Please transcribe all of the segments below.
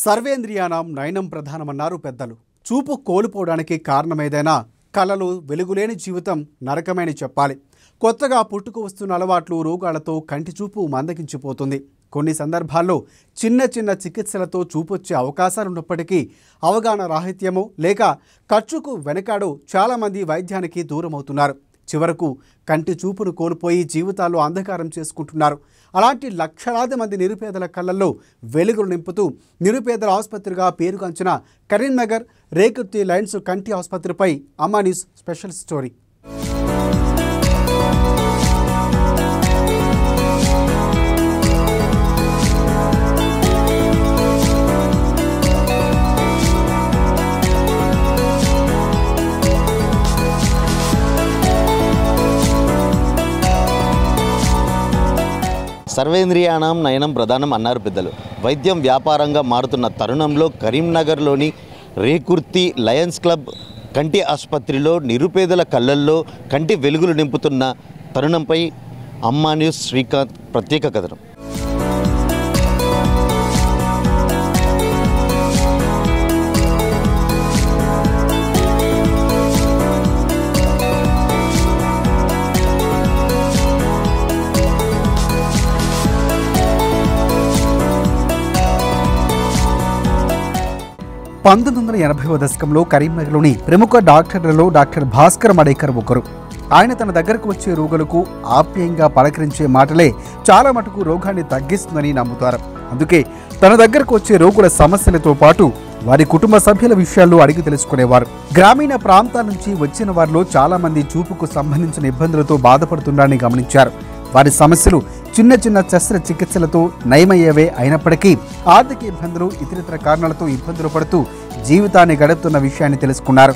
సర్వేంద్రియానాం నయనం ప్రధానమన్నారు పెద్దలు. చూపు కోల్పోవడానికి కారణమేదైనా కళలు వెలుగులేని జీవితం నరకమని చెప్పాలి. కొత్తగా పుట్టుకు వస్తున్న అలవాట్లు రోగాలతో కంటి చూపు మందగించిపోతుంది. కొన్ని సందర్భాల్లో చిన్న చిన్న చికిత్సలతో చూపొచ్చే అవకాశాలున్నప్పటికీ అవగాహన రాహిత్యమో లేక ఖర్చుకు వెనకాడో చాలామంది వైద్యానికి దూరమవుతున్నారు. చివరకు కంటి చూపును కోల్పోయి జీవితాల్లో అంధకారం చేసుకుంటున్నారు. అలాంటి లక్షలాది మంది నిరుపేదల కళ్ళల్లో వెలుగులు నింపుతూ నిరుపేదల ఆసుపత్రిగా పేరుగాంచిన కరీంనగర్ రేకుర్తి లయన్స్ కంటి ఆసుపత్రిపై అమ్మా న్యూస్ స్పెషల్ స్టోరీ. సర్వేంద్రియాణం నయనం ప్రధానం అన్నారు పెద్దలు. వైద్యం వ్యాపారంగా మారుతున్న తరుణంలో కరీంనగర్లోని రేకుర్తి లయన్స్ క్లబ్ కంటి ఆసుపత్రిలో నిరుపేదల కళ్ళల్లో కంటి వెలుగులు నింపుతున్న తరుణంపై అమ్మా న్యూస్ శ్రీకాంత్ ప్రత్యేక కథనం. దశకంలో కరీంనగర్లోని ప్రముఖ డాక్టర్లలో డాక్టర్ భాస్కర్ మడేకర్ ఒకరు. ఆయన తన దగ్గరకు వచ్చే రోగులకు ఆప్యాయంగా పలకరించే మాటలే చాలా మటుకు రోగాన్ని తగ్గిస్తుందని నమ్ముతారు. అందుకే తన దగ్గరకు వచ్చే రోగుల సమస్యలతో పాటు వారి కుటుంబ సభ్యుల విషయాల్లో అడిగి తెలుసుకునేవారు. గ్రామీణ ప్రాంతాల నుంచి వచ్చిన వారిలో చాలా మంది చూపుకు సంబంధించిన ఇబ్బందులతో బాధపడుతున్నారని గమనించారు. వారి సమస్యలు చిన్న చిన్న శస్త్రచికిత్సలతో నయమయ్యేవే అయినప్పటికీ ఆర్థిక ఇబ్బందులు ఇతరితర కారణాలతో ఇబ్బందులు పడుతూ జీవితాన్ని గడుపుతున్న విషయాన్ని తెలుసుకున్నారు.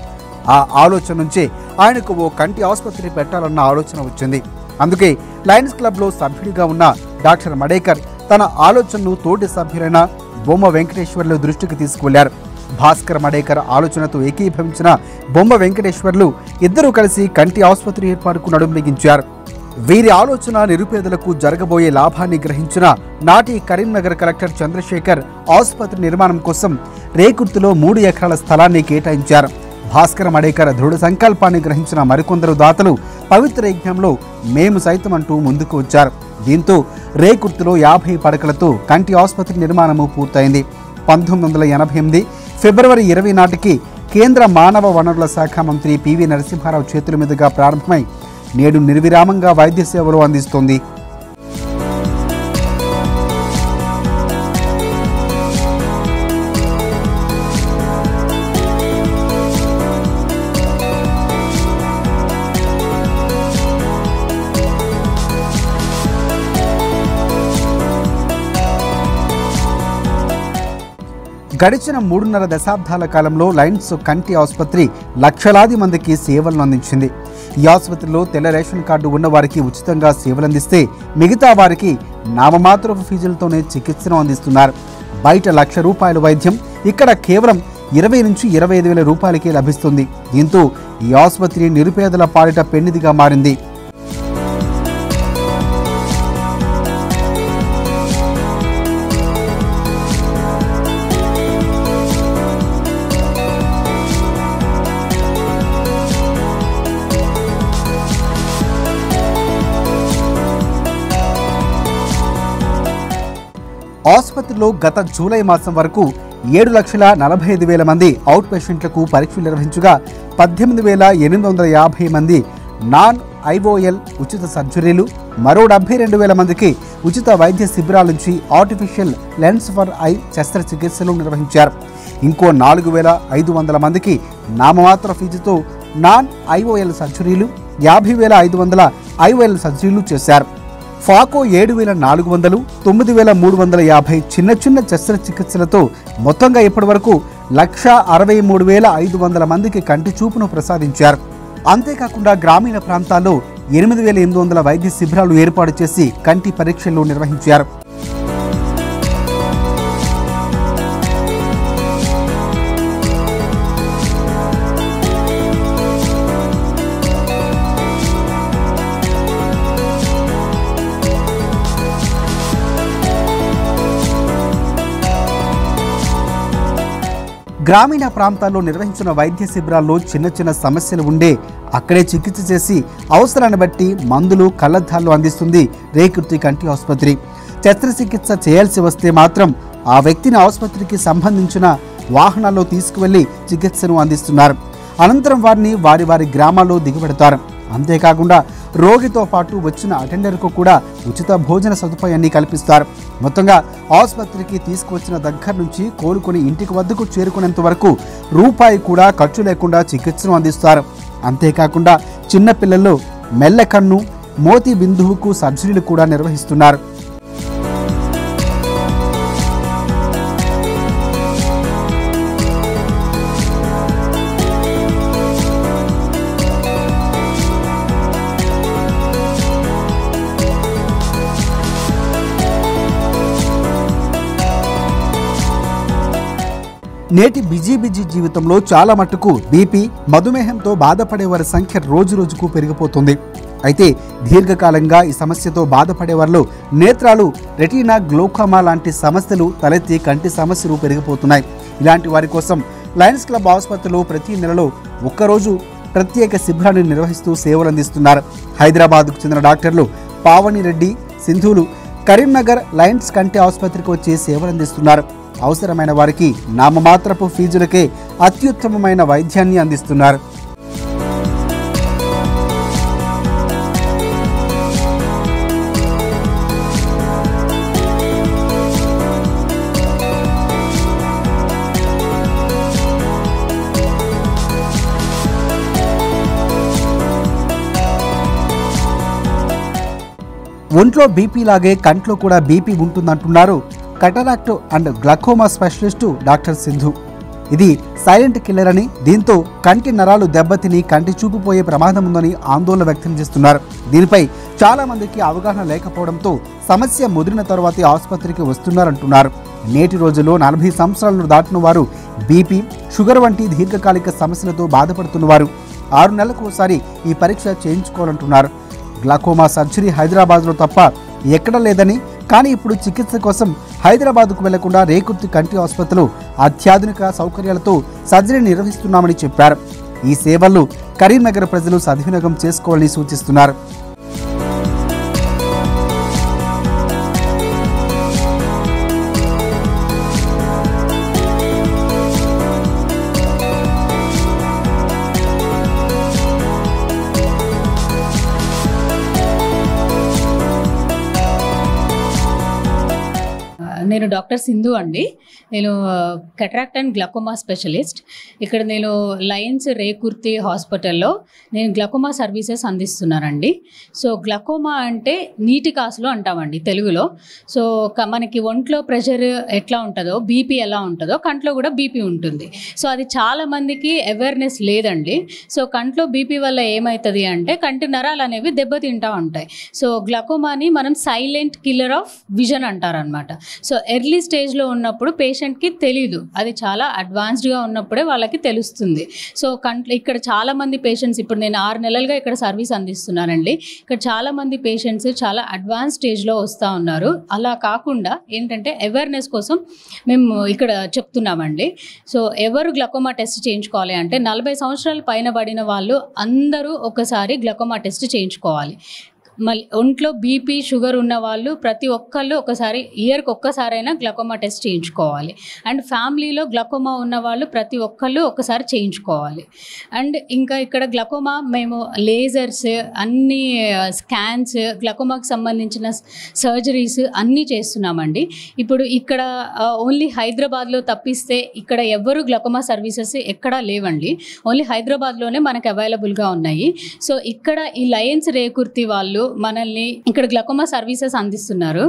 ఆ ఆలోచన నుంచే ఆయనకు ఓ కంటి ఆసుపత్రి పెట్టాలన్న ఆలోచన వచ్చింది. అందుకే లయన్స్ క్లబ్లో సభ్యుడిగా ఉన్న డాక్టర్ మడేకర్ తన ఆలోచనను తోటి సభ్యులైన బొమ్మ వెంకటేశ్వర్లు దృష్టికి తీసుకువెళ్లారు. భాస్కర్ మడేకర్ ఆలోచనతో ఏకీభవించిన బొమ్మ వెంకటేశ్వర్లు ఇద్దరూ కలిసి కంటి ఆసుపత్రి ఏర్పాటుకు నడుం బిగించారు. వీరి ఆలోచన నిరుపేదలకు జరగబోయే లాభాన్ని గ్రహించిన నాటి కరీంనగర్ కలెక్టర్ చంద్రశేఖర్ ఆసుపత్రి నిర్మాణం కోసం రేకుర్తిలో 3 ఎకరాల స్థలాన్ని కేటాయించారు. భాస్కర్ మడేకర్ దృఢ సంకల్పాన్ని గ్రహించిన మరికొందరు దాతలు పవిత్ర యజ్ఞంలో మేము సైతం అంటూ ముందుకు వచ్చారు. దీంతో రేకుర్తిలో 50 పడకలతో కంటి ఆసుపత్రి నిర్మాణము పూర్తయింది. 1988 ఫిబ్రవరి 20 నాటికి కేంద్ర మానవ వనరుల శాఖ మంత్రి పివి నరసింహారావు చేతుల మీదుగా ప్రారంభమై నేడు నిర్విరామంగా వైద్య సేవలు అందిస్తోంది. గడిచిన 3.5 దశాబ్దాల కాలంలో లయన్స్ కంటి ఆసుపత్రి లక్షలాది మందికి సేవలను అందించింది. ఈ ఆసుపత్రిలో తెల్ల రేషన్ కార్డు ఉన్న వారికి ఉచితంగా సేవలందిస్తే మిగతా వారికి నామమాత్రపు ఫీజులతోనే చికిత్సను అందిస్తున్నారు. బయట ₹1,00,000 వైద్యం ఇక్కడ కేవలం 20 నుంచి 25 వేల రూపాయలకే లభిస్తుంది. దీంతో ఈ ఆసుపత్రి నిరుపేదల పాలిట పెన్నిదిగా మారింది. ఆసుపత్రిలో గత జూలై మాసం వరకు 7,45,000 మంది అవుట్ పేషెంట్లకు పరీక్షలు నిర్వహించగా 18,850 మంది నాన్ ఐఓఎల్ ఉచిత సర్జరీలు, మరో 72,000 మందికి ఉచిత వైద్య శిబిరాల నుంచి ఆర్టిఫిషియల్ లెన్స్ ఫర్ ఐ శస్త్రచికిత్సలు నిర్వహించారు. ఇంకో 4,500 మందికి నామమాత్ర ఫీజుతో నాన్ ఐఓఎల్ సర్జరీలు, 50,500 ఐఓఎల్ సర్జరీలు చేశారు. ఫాకో 7,400, 9,350 చిన్న చిన్న శస్త్రచికిత్సలతో మొత్తంగా ఇప్పటి వరకు 1,63,500 మందికి కంటి చూపును ప్రసాదించారు. అంతేకాకుండా గ్రామీణ ప్రాంతాల్లో 8,800 వైద్య శిబిరాలు ఏర్పాటు చేసి కంటి పరీక్షలు నిర్వహించారు. గ్రామీణ ప్రాంతాల్లో నిర్వహించిన వైద్య శిబిరాల్లో చిన్న చిన్న సమస్యలు ఉండే అక్కడే చికిత్స చేసి అవసరాన్ని బట్టి మందులు కళ్లద్దాలు అందిస్తుంది రేకుర్తి కంటి ఆసుపత్రి. శస్త్రచికిత్స చేయాల్సి వస్తే మాత్రం ఆ వ్యక్తిని ఆసుపత్రికి సంబంధించిన వాహనాల్లో తీసుకువెళ్లి చికిత్సను అందిస్తున్నారు. అనంతరం వారిని వారి వారి గ్రామాల్లో దిగుపెడతారు. అంతేకాకుండా రోగితో పాటు వచ్చిన అటెండర్కు కూడా ఉచిత భోజన సదుపాయాన్ని కల్పిస్తారు. మొత్తంగా ఆసుపత్రికి తీసుకువచ్చిన దగ్గర నుంచి కోలుకొని ఇంటికి వద్దకు చేరుకునేంత వరకు రూపాయి కూడా ఖర్చు లేకుండా చికిత్సను అందిస్తారు. అంతేకాకుండా చిన్నపిల్లల్లో మెల్లకన్ను, మోతి బిందువుకు సర్జరీలు కూడా నిర్వహిస్తున్నారు. నేటి బిజీ జీవితంలో చాలా మట్టుకు బీపీ, మధుమేహంతో బాధపడే వారి సంఖ్య రోజు రోజుకు పెరిగిపోతుంది. అయితే దీర్ఘకాలంగా ఈ సమస్యతో బాధపడే వారిలో నేత్రాలు, రెటీనా, గ్లోకోమా లాంటి సమస్యలు తలెత్తి కంటి సమస్యలు పెరిగిపోతున్నాయి. ఇలాంటి వారి కోసం లయన్స్ క్లబ్ ఆసుపత్రిలో ప్రతి నెలలో ఒక్కరోజు ప్రత్యేక శిబిరాన్ని నిర్వహిస్తూ సేవలు అందిస్తున్నారు. హైదరాబాద్కు చెందిన డాక్టర్లు పావని రెడ్డి, సింధులు కరీంనగర్ లయన్స్ కంటి ఆసుపత్రికి వచ్చి సేవలు అందిస్తున్నారు. అవసరమైన వారికి నామమాత్రపు ఫీజులకే అత్యుత్తమమైన వైద్యాన్ని అందిస్తున్నారు. ఒంట్లో బీపీ లాగే కంట్లో కూడా బీపీ ఉంటుందంటున్నారు cataract and glaucoma specialist doctor Sindhu. ఇది సైలెంట్ కిల్లర్ అని, దీంతో కంటి నరాలు దెబ్బతిని కంటి చూపు పోయే ప్రమాదం ఉందని ఆందోళన వ్యక్తం చేస్తున్నారు. దీనిపై చాలా మందికి అవగాహన లేకపోవడంతో సమస్య ముదిరిన తర్వాతే ఆసుపత్రికి వస్తున్నారంటున్నారు. నేటి రోజుల్లో 40 సంవత్సరాలను దాటిన వారు బీపీ, షుగర్ వంటి దీర్ఘకాలిక సమస్యలతో బాధపడుతున్నవారు 6 నెలలకు ఒకసారి ఈ పరీక్ష చేయించుకోవాలంటున్నారు. గ్లకోమా సర్జరీ హైదరాబాద్లో తప్ప ఎక్కడ లేదని, కానీ ఇప్పుడు చికిత్స కోసం హైదరాబాద్కు వెళ్లకుండా రేకుర్తి కంటి ఆసుపత్రిలో అత్యాధునిక సౌకర్యాలతో సర్జరీ నిర్వహిస్తున్నామని చెప్పారు. ఈ సేవలు కరీంనగర్ ప్రజలు సద్వినియోగం చేసుకోవాలని సూచిస్తున్నారు. నేను డాక్టర్ సింధు అండి. నేను కటరాక్ట్ అండ్ గ్లకోమా స్పెషలిస్ట్. ఇక్కడ నేను లయన్స్ రేకుర్తి హాస్పిటల్లో నేను గ్లకోమా సర్వీసెస్ అందిస్తున్నానండి. సో గ్లకోమా అంటే నీటి కాసులు అంటామండి తెలుగులో. సో మనకి ఒంట్లో ప్రెషర్ ఎట్లా ఉంటుందో, బీపీ ఎలా ఉంటుందో కంట్లో కూడా బీపీ ఉంటుంది. సో అది చాలామందికి అవేర్నెస్ లేదండి. సో కంట్లో బీపీ వల్ల ఏమవుతుంది అంటే కంటి నరాలు అనేవి దెబ్బతింటూ ఉంటాయి. సో గ్లకోమాని మనం సైలెంట్ కిల్లర్ ఆఫ్ విజన్ అంటారనమాట. సో ఎర్లీ స్టేజ్లో ఉన్నప్పుడు పేషెంట్కి తెలీదు, అది చాలా అడ్వాన్స్డ్గా ఉన్నప్పుడే వాళ్ళకి తెలుస్తుంది. సో ఇక్కడ చాలామంది పేషెంట్స్, ఇప్పుడు నేను 6 నెలలుగా ఇక్కడ సర్వీస్ అందిస్తున్నానండి. ఇక్కడ చాలామంది పేషెంట్స్ చాలా అడ్వాన్స్ స్టేజ్లో వస్తూ ఉన్నారు. అలా కాకుండా ఏంటంటే అవేర్నెస్ కోసం మేము ఇక్కడ చెప్తున్నామండి. సో ఎవరు గ్లకోమా టెస్ట్ చేయించుకోవాలి అంటే 40 సంవత్సరాల పైన పడిన వాళ్ళు అందరూ ఒకసారి గ్లకోమా టెస్ట్ చేయించుకోవాలి. మళ్ళీ ఒంట్లో బీపీ, షుగర్ ఉన్న వాళ్ళు ప్రతి ఒక్కళ్ళు ఒకసారి ఇయర్కి ఒక్కసారైనా గ్లకోమా టెస్ట్ చేయించుకోవాలి. అండ్ ఫ్యామిలీలో గ్లకోమా ఉన్న వాళ్ళు ప్రతి ఒక్కళ్ళు ఒకసారి చేయించుకోవాలి. అండ్ ఇంకా ఇక్కడ గ్లకోమా మేము లేజర్స్, అన్ని స్కాన్స్, గ్లకోమాకి సంబంధించిన సర్జరీస్ అన్నీ చేస్తున్నామండి. ఇప్పుడు ఇక్కడ ఓన్లీ హైదరాబాద్లో తప్పిస్తే ఇక్కడ ఎవరు గ్లకోమా సర్వీసెస్ ఎక్కడా లేవండి. ఓన్లీ హైదరాబాద్లోనే మనకు అవైలబుల్గా ఉన్నాయి. సో ఇక్కడ ఈ లయన్స్ రేకుర్తి వాళ్ళు మనల్ని ఇక్కడ గ్లకోమా సర్వీసెస్ అందిస్తున్నారు.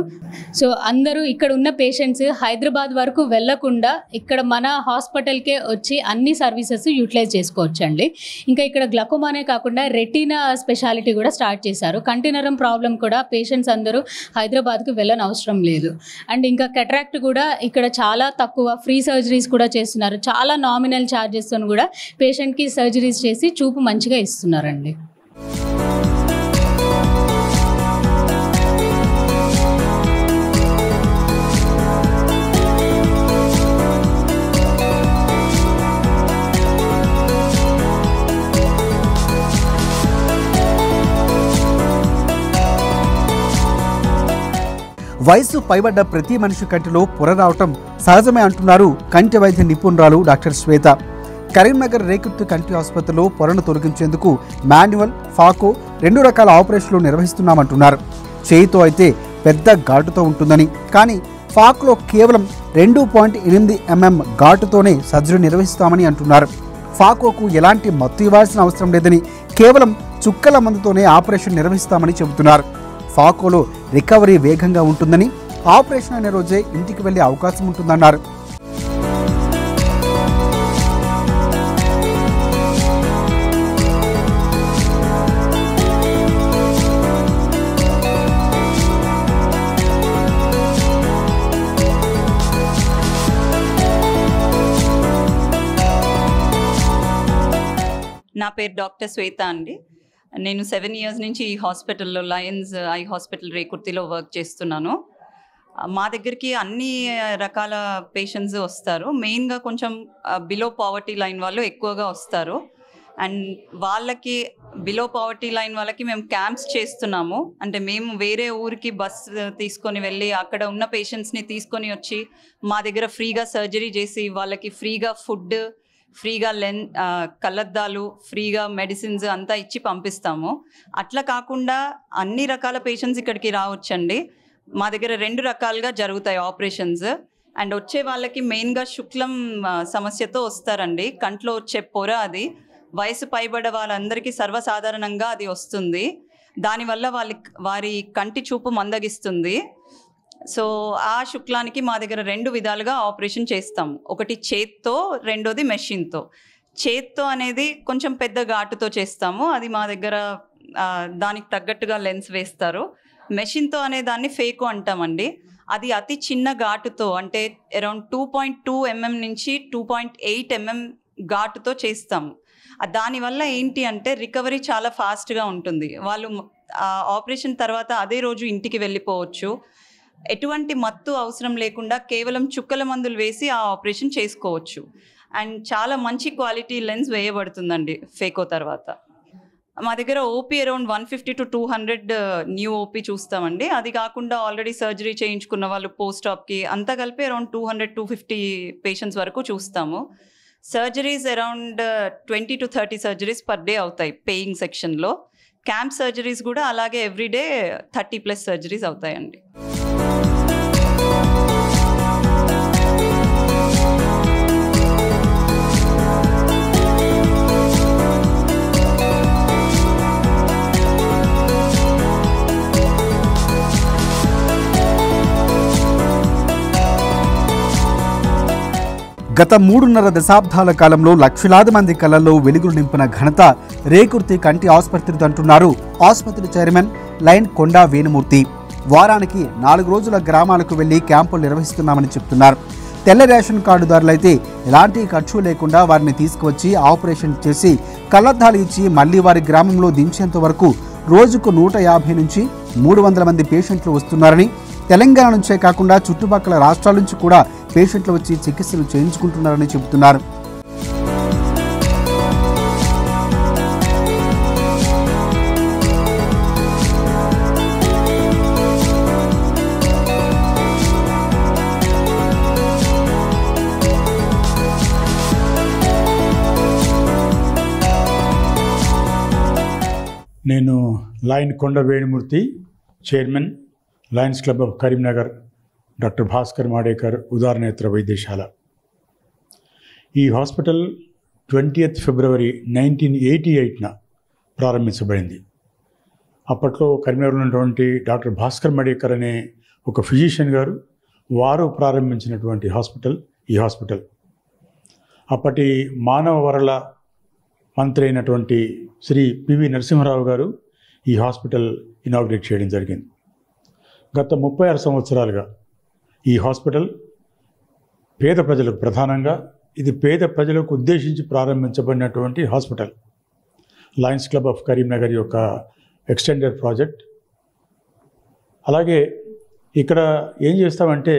సో అందరూ ఇక్కడ ఉన్న పేషెంట్స్ హైదరాబాద్ వరకు వెళ్లకుండా ఇక్కడ మన హాస్పిటల్కే వచ్చి అన్ని సర్వీసెస్ యూటిలైజ్ చేసుకోవచ్చండి. ఇంకా ఇక్కడ గ్లకోమానే కాకుండా రెటీనా స్పెషాలిటీ కూడా స్టార్ట్ చేశారు. కంటి నరం ప్రాబ్లం కూడా పేషెంట్స్ అందరూ హైదరాబాద్కు వెళ్ళని అవసరం లేదు. అండ్ ఇంకా కటరాక్ట్ కూడా ఇక్కడ చాలా తక్కువ ఫ్రీ సర్జరీస్ కూడా చేస్తున్నారు. చాలా నామినల్ ఛార్జెస్తో కూడా పేషెంట్కి సర్జరీస్ చేసి చూపు మంచిగా ఇస్తున్నారండి. వయసు పైబడ్డ ప్రతి మనిషి కంటిలో పొర రావటం సహజమే అంటున్నారు కంటి వైద్య నిపుణురాలు డాక్టర్ శ్వేత. కరీంనగర్ రేకుర్తి కంటి ఆసుపత్రిలో పొరను తొలగించేందుకు మాన్యువల్, ఫాకో 2 రకాల ఆపరేషన్లు నిర్వహిస్తున్నామంటున్నారు. చేయితో అయితే పెద్ద ఘాటుతో ఉంటుందని, కానీ ఫాక్లో కేవలం 2.8 mm ఘాటుతోనే సర్జరీ నిర్వహిస్తామని అంటున్నారు. ఫాకోకు ఎలాంటి మత్తు ఇవ్వాల్సిన అవసరం లేదని, కేవలం చుక్కల మందుతోనే ఆపరేషన్ నిర్వహిస్తామని చెబుతున్నారు. ఫాకోలో రికవరీ వేగంగా ఉంటుందని, ఆపరేషన్ అయిన రోజే ఇంటికి వెళ్లే అవకాశం ఉంటుందన్నారు. నా పేరు డాక్టర్ శ్వేత అండి. నేను 7 years నుంచి ఈ హాస్పిటల్లో లయన్స్ ఐ హాస్పిటల్ రేకుర్తిలో వర్క్ చేస్తున్నాను. మా దగ్గరికి అన్ని రకాల పేషెంట్స్ వస్తారు. మెయిన్గా కొంచెం బిలో పావర్టీ లైన్ వాళ్ళు ఎక్కువగా వస్తారు. అండ్ వాళ్ళకి బిలో పావర్టీ లైన్ వాళ్ళకి మేము క్యాంప్స్ చేస్తున్నాము. అంటే మేము వేరే ఊరికి బస్ తీసుకొని వెళ్ళి అక్కడ ఉన్న పేషెంట్స్ని తీసుకొని వచ్చి మా దగ్గర ఫ్రీగా సర్జరీ చేసి వాళ్ళకి ఫ్రీగా ఫుడ్, ఫ్రీగా కళ్ళద్దాలు, ఫ్రీగా మెడిసిన్స్ అంతా ఇచ్చి పంపిస్తాము. అట్లా కాకుండా అన్ని రకాల పేషెంట్స్ ఇక్కడికి రావచ్చండి. మా దగ్గర 2 రకాలుగా జరుగుతాయి ఆపరేషన్స్. అండ్ వచ్చే వాళ్ళకి మెయిన్గా శుక్లం సమస్యతో వస్తారండి. కంట్లో వచ్చే పొర, అది వయసు పైబడ్డ వాళ్ళందరికీ సర్వసాధారణంగా అది వస్తుంది. దానివల్ల వారి కంటి చూపు మందగిస్తుంది. సో ఆ శుక్లానికి మా దగ్గర 2 విధాలుగా ఆపరేషన్ చేస్తాము. ఒకటి చేత్తో, రెండోది మెషిన్తో. చేత్తో అనేది కొంచెం పెద్ద ఘాటుతో చేస్తాము. అది మా దగ్గర దానికి తగ్గట్టుగా లెన్స్ వేస్తారు. మెషిన్తో అనే దాన్ని ఫేకో అంటామండి. అది అతి చిన్న ఘాటుతో, అంటే అరౌండ్ 2.2 mm నుంచి 2.8 mm ఘాటుతో చేస్తాము. దానివల్ల ఏంటి అంటే రికవరీ చాలా ఫాస్ట్గా ఉంటుంది. వాళ్ళు ఆపరేషన్ తర్వాత అదే రోజు ఇంటికి వెళ్ళిపోవచ్చు. ఎటువంటి మత్తు అవసరం లేకుండా కేవలం చుక్కల మందులు వేసి ఆ ఆపరేషన్ చేసుకోవచ్చు. అండ్ చాలా మంచి క్వాలిటీ లెన్స్ వేయబడుతుందండి ఫేకో తర్వాత. మా దగ్గర OP around 150 to 200 new OP చూస్తామండి. అది కాకుండా ఆల్రెడీ సర్జరీ చేయించుకున్న వాళ్ళు పోస్ట్ ఆప్కి అంతా కలిపి అరౌండ్ 200-250 పేషెంట్స్ వరకు చూస్తాము. Surgeries around 20 to 30 surgeries per day అవుతాయి పేయింగ్ సెక్షన్లో. క్యాంప్ సర్జరీస్ కూడా అలాగే ఎవ్రీడే 30+ సర్జరీస్ అవుతాయండి. గత 3.5 దశాబ్దాల కాలంలో లక్షలాది మంది కళ్ళల్లో వెలుగులు నింపిన ఘనత రేకుర్తి కంటి ఆసుపత్రిది అంటున్నారు ఆసుపత్రి చైర్మన్ లైన్ కొండా వేణుమూర్తి. వారానికి 4 రోజుల గ్రామాలకు వెళ్లి క్యాంపులు నిర్వహిస్తున్నామని చెప్తున్నారు. తెల్ల రేషన్ కార్డుదారులైతే ఎలాంటి ఖర్చు లేకుండా వారిని తీసుకువచ్చి ఆపరేషన్ చేసి కళ్ళద్దాలు ఇచ్చి మళ్లీ వారి గ్రామంలో దించేంత వరకు రోజుకు 150 నుంచి 300 మంది పేషెంట్లు వస్తున్నారని, తెలంగాణ నుంచే కాకుండా చుట్టుపక్కల రాష్ట్రాల నుంచి కూడా పేషెంట్లు వచ్చి చికిత్సలు చేయించుకుంటున్నారని చెబుతున్నారు. నేను lion Konda Venumurthy, chairman Lions Club of Karimnagar, doctor Bhaskar Madekar ఉదారనేత్ర వైద్యశాల. ఈ హాస్పిటల్ 20th February 1988 ప్రారంభించబడింది. అప్పట్లో కరీంనగర్లో ఉన్నటువంటి డాక్టర్ భాస్కర్ మాడేకర్ అనే ఒక ఫిజిషియన్ గారు వారు ప్రారంభించినటువంటి హాస్పిటల్ ఈ హాస్పిటల్. అప్పటి మానవ వనరుల మంత్రి అయినటువంటి శ్రీ పివి నరసింహారావు గారు ఈ హాస్పిటల్ ఇనాగ్రేట్ చేయడం జరిగింది. గత 36 సంవత్సరాలుగా ఈ హాస్పిటల్ పేద ప్రజలకు, ప్రధానంగా ఇది పేద ప్రజలకు ఉద్దేశించి ప్రారంభించబడినటువంటి hospital. Lions Club of Karimnagar యొక్క ఎక్స్టెండెడ్ ప్రాజెక్ట్. అలాగే ఇక్కడ ఏం చేస్తామంటే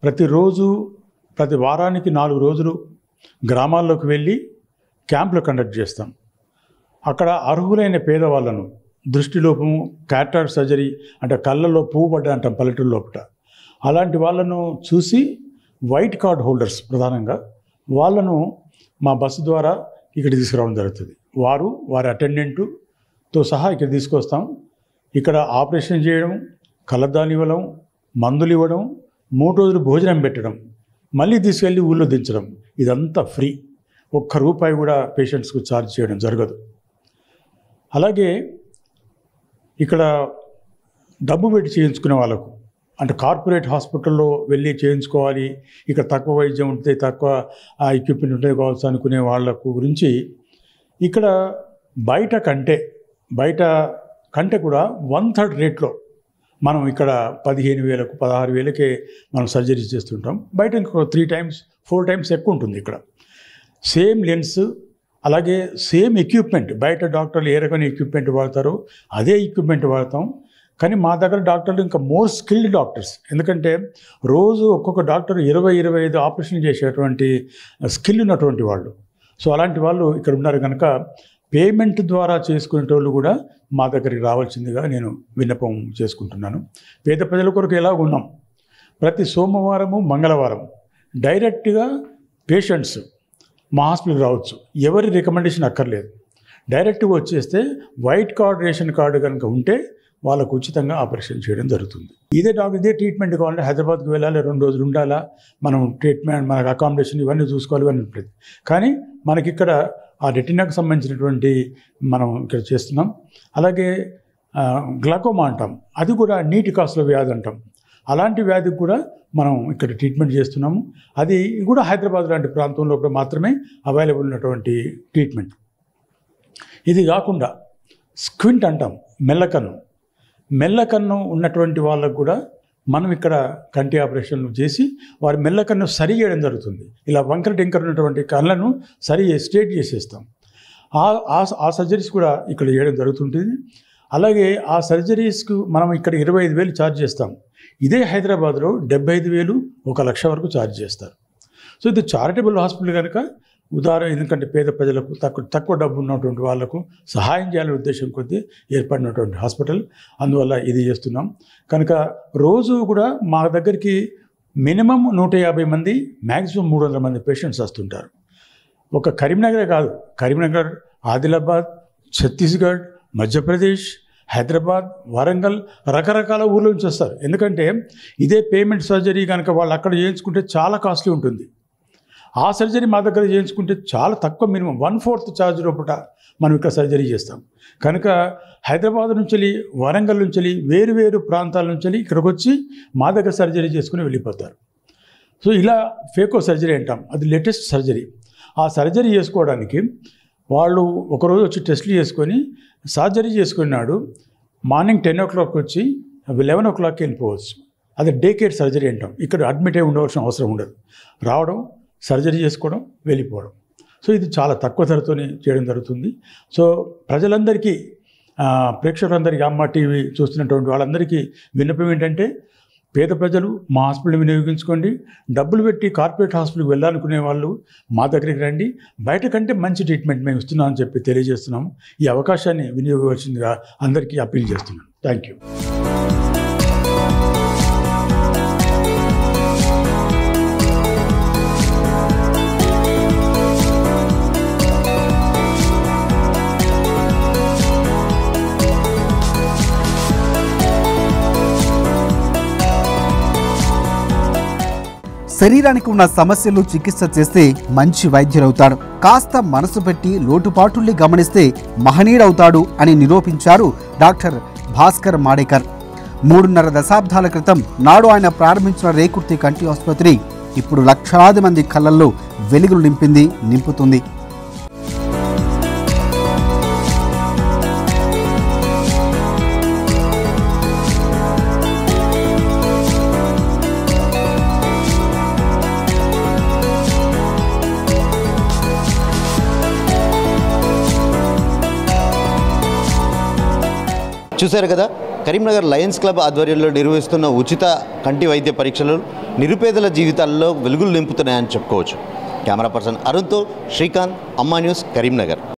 ప్రతి వారానికి 4 రోజులు గ్రామాల్లోకి వెళ్ళి క్యాంపులు కండక్ట్ చేస్తాం. అక్కడ అర్హులైన పేదవాళ్ళను, దృష్టిలోపము, క్యాటరాక్ట్ సర్జరీ అంటే కళ్ళల్లో పువ్వు పడ్డ అంటాం పల్లెటూరు లోపల, అలాంటి వాళ్ళను చూసి వైట్ కార్డ్ హోల్డర్స్ ప్రధానంగా వాళ్ళను మా బస్సు ద్వారా ఇక్కడ తీసుకురావడం జరుగుతుంది. వారి అటెండెంటుతో సహా ఇక్కడ తీసుకొస్తాం. ఇక్కడ ఆపరేషన్ చేయడం, కళ్ళద్దాలు ఇవ్వడం, మందులు ఇవ్వడం, 3 రోజులు భోజనం పెట్టడం, మళ్ళీ తీసుకెళ్ళి ఊళ్ళో దించడం, ఇదంతా ఫ్రీ. ₹1 కూడా పేషెంట్స్కు ఛార్జ్ చేయడం జరగదు. అలాగే ఇక్కడ డబ్బు పెట్టి చేయించుకునే వాళ్ళకు, అంటే కార్పొరేట్ హాస్పిటల్లో వెళ్ళి చేయించుకోవాలి, ఇక్కడ తక్కువ వైద్యం ఉంటే తక్కువ ఎక్విప్మెంట్ ఉంటే కావచ్చు అనుకునే వాళ్ళకు గురించి ఇక్కడ బయట కంటే కూడా 1/3 రేట్లో మనం ఇక్కడ 15,000కు 16,000కే మనం సర్జరీ చేస్తుంటాం. బయట ఇంకో 3 times 4 times ఎక్కువ ఉంటుంది. ఇక్కడ సేమ్ లెన్స్, అలాగే సేమ్ ఎక్విప్మెంట్. బయట డాక్టర్లు ఏ రకమైన ఎక్విప్మెంట్ వాడతారో అదే ఎక్విప్మెంట్ వాడతాం. కానీ మా దగ్గర డాక్టర్లు ఇంకా మోర్ స్కిల్డ్ డాక్టర్స్, ఎందుకంటే రోజు ఒక్కొక్క డాక్టర్ 20-25 ఆపరేషన్ చేసేటువంటి స్కిల్ ఉన్నటువంటి వాళ్ళు. సో అలాంటి వాళ్ళు ఇక్కడ ఉన్నారు కనుక పేమెంట్ ద్వారా చేసుకునేటోళ్ళు కూడా మా దగ్గరికి రావాల్సిందిగా నేను విన్నపం చేసుకుంటున్నాను. పేద ప్రజల కొరకు ఎలాగ ఉన్నాం, ప్రతి సోమవారము మంగళవారం డైరెక్ట్గా పేషెంట్స్ మా హాస్పిటల్కి రావచ్చు. ఎవరి రికమెండేషన్ అక్కర్లేదు. డైరెక్ట్గా వచ్చేస్తే వైట్ కార్డ్, రేషన్ కార్డు కనుక ఉంటే వాళ్ళకు ఉచితంగా ఆపరేషన్ చేయడం జరుగుతుంది. ఇదే ట్రీట్మెంట్ కావాలంటే హైదరాబాద్కి వెళ్ళాలి, 2 రోజులు ఉండాలా, మనం ట్రీట్మెంట్, మనకు అకామిడేషన్ ఇవన్నీ చూసుకోవాలి, ఇవన్నీ ఉంటుంది. కానీ మనకిక్కడ ఆ రెటినాకు సంబంధించినటువంటి మనం ఇక్కడ చేస్తున్నాం. అలాగే గ్లాకోమా అంటాం, అది కూడా నీటి కాసుల వ్యాధి అంటాం. అలాంటి వ్యాధికి కూడా మనం ఇక్కడ ట్రీట్మెంట్ చేస్తున్నాము. అది కూడా హైదరాబాద్ లాంటి ప్రాంతంలో మాత్రమే అవైలబుల్ ఉన్నటువంటి ట్రీట్మెంట్. ఇది కాకుండా స్క్వింట్ అంటాం, మెల్లకన్ను ఉన్నటువంటి వాళ్ళకు కూడా మనం ఇక్కడ కంటి ఆపరేషన్లు చేసి వారి మెల్లకన్ను సరి చేయడం జరుగుతుంది. ఇలా వంకర టింకర ఉన్నటువంటి కళ్ళను స్ట్రేట్ చేసేస్తాం. ఆ సర్జరీస్ కూడా ఇక్కడ చేయడం జరుగుతుంటుంది. అలాగే ఆ సర్జరీస్కు మనం ఇక్కడ 25,000 ఛార్జ్ చేస్తాం. ఇదే హైదరాబాద్లో 75,000, 1,00,000 వరకు ఛార్జ్ చేస్తారు. సో ఇది చారిటబుల్ హాస్పిటల్ కనుక ఎందుకంటే పేద ప్రజలకు తక్కువ డబ్బు ఉన్నటువంటి వాళ్ళకు సహాయం చేయాలనే ఉద్దేశం కొద్దీ ఏర్పడినటువంటి హాస్పిటల్. అందువల్ల ఇది చేస్తున్నాం. కనుక రోజు కూడా మా దగ్గరికి మినిమం 150 మంది, మ్యాక్సిమం 300 మంది పేషెంట్స్ వస్తుంటారు. ఒక కరీంనగరే కాదు, కరీంనగర్, ఆదిలాబాద్, ఛత్తీస్గఢ్, మధ్యప్రదేశ్, హైదరాబాద్, వరంగల్, రకరకాల ఊర్ల నుంచి వస్తారు. ఎందుకంటే ఇదే పేమెంట్ సర్జరీ కనుక వాళ్ళు అక్కడ చేయించుకుంటే చాలా కాస్ట్లీ ఉంటుంది. ఆ సర్జరీ మా దగ్గర చేయించుకుంటే చాలా తక్కువ, మినిమం 1/4 ఛార్జ్ లోపల మనం ఇక్కడ సర్జరీ చేస్తాం. కనుక హైదరాబాద్ నుంచి, వరంగల్ నుంచి, వేరు ప్రాంతాల నుంచి ఇక్కడికి వచ్చి మా దగ్గర సర్జరీ చేసుకుని వెళ్ళిపోతారు. సో ఇలా ఫేకో సర్జరీ అంటాం, అది లేటెస్ట్ సర్జరీ. ఆ సర్జరీ చేసుకోవడానికి వాళ్ళు ఒకరోజు వచ్చి టెస్టులు చేసుకొని సర్జరీ చేసుకున్నాడు మార్నింగ్ 10 o'clock వచ్చి 11 o'clockకి వెళ్ళిపోవచ్చు. అది డే కేర్ సర్జరీ అంటాం. ఇక్కడ అడ్మిట్ అయి ఉండవలసిన అవసరం ఉండదు. రావడం, సర్జరీ చేసుకోవడం, వెళ్ళిపోవడం. సో ఇది చాలా తక్కువ ధరతోనే చేయడం జరుగుతుంది. సో ప్రజలందరికీ, ప్రేక్షకులందరికీ, అమ్మ టీవీ చూస్తున్నటువంటి వాళ్ళందరికీ విన్నపం ఏంటంటే, పేద ప్రజలు మా హాస్పిటల్ వినియోగించుకోండి. డబ్బులు పెట్టి కార్పొరేట్ హాస్పిటల్కి వెళ్ళాలనుకునే వాళ్ళు మా దగ్గరికి రండి. బయట కంటే మంచి ట్రీట్మెంట్ మేము ఇస్తున్నామని చెప్పి తెలియజేస్తున్నాము. ఈ అవకాశాన్ని వినియోగించవలసిందిగా అందరికీ అప్పీల్ చేస్తున్నాను. Thank you. శరీరానికి ఉన్న సమస్యలు చికిత్స చేస్తే మంచి వైద్యులవుతాడు. కాస్త మనసు పెట్టి లోటుపాటుల్ని గమనిస్తే మహనీయుడవుతాడు అని నిరూపించారు డాక్టర్ భాస్కర్ మాడేకర్. 3.5 దశాబ్దాల క్రితం నాడు ఆయన ప్రారంభించిన రేకుర్తి కంటి ఆసుపత్రి ఇప్పుడు లక్షలాది మంది కళ్ళల్లో వెలుగులు నింపుతుంది. చూశారు కదా, కరీంనగర్ లయన్స్ క్లబ్ ఆధ్వర్యంలో నిర్వహిస్తున్న ఉచిత కంటి వైద్య పరీక్షలు నిరుపేదల జీవితాల్లో వెలుగులు నింపుతున్నాయని చెప్పుకోవచ్చు. కెమెరా పర్సన్ అరుణ్తో శ్రీకాంత్, అమ్మా న్యూస్, కరీంనగర్.